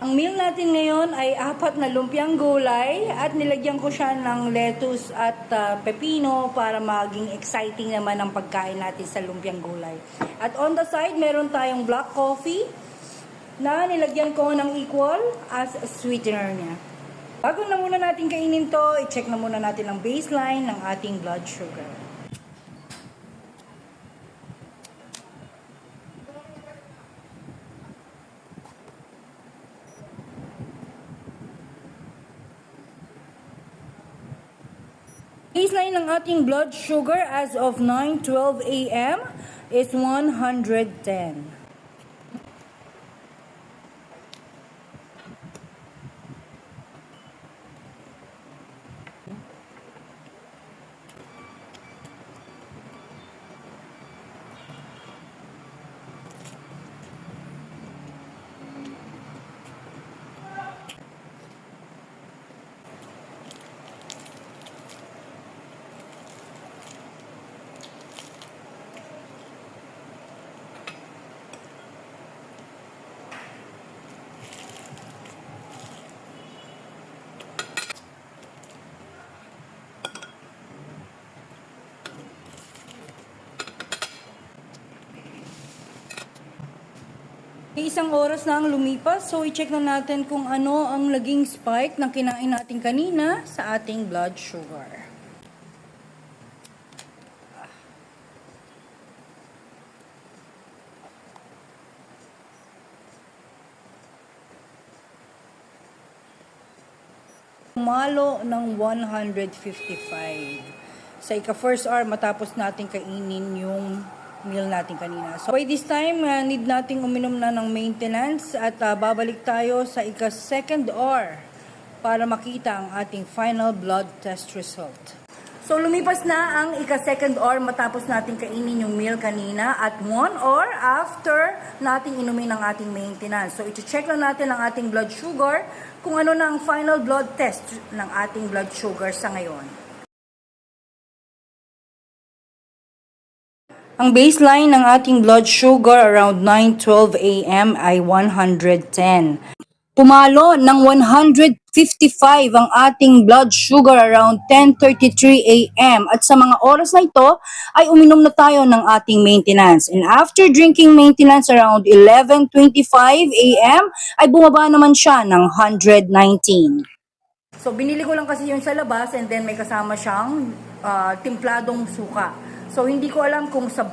Ang meal natin ngayon ay 4 na lumpiang gulay at nilagyan ko siya ng lettuce at pepino para maging exciting naman ang pagkain natin sa lumpiang gulay. At on the side, meron tayong black coffee na nilagyan ko ng equal as sweetener niya. Bago na muna natin kainin to, i-check na muna natin ang baseline ng ating blood sugar. Baseline ng ating blood sugar as of 9:12 a.m. is 110. Isang oras na ang lumipas, so i-check na natin kung ano ang naging spike ng kinain natin kanina sa ating blood sugar. Umalo ng 155 sa ika-first hour matapos natin kainin yung meal natin kanina. So by this time, need nating uminom na ng maintenance at babalik tayo sa ika-second hour para makita ang ating final blood test result. So lumipas na ang ika-second hour matapos natin kainin yung meal kanina at 1 hour after nating inumin ang ating maintenance. So iti-check lang natin ang ating blood sugar kung ano na ang final blood test ng ating blood sugar sa ngayon. Ang baseline ng ating blood sugar around 9:12 a.m. ay 110. Pumalo ng 155 ang ating blood sugar around 10:33 a.m. At sa mga oras na ito ay uminom na tayo ng ating maintenance. And after drinking maintenance around 11:25 a.m. ay bumaba naman siya ng 119. So binili ko lang kasi yun sa labas and then may kasama siyang timpladong suka. So, hindi ko alam kung sa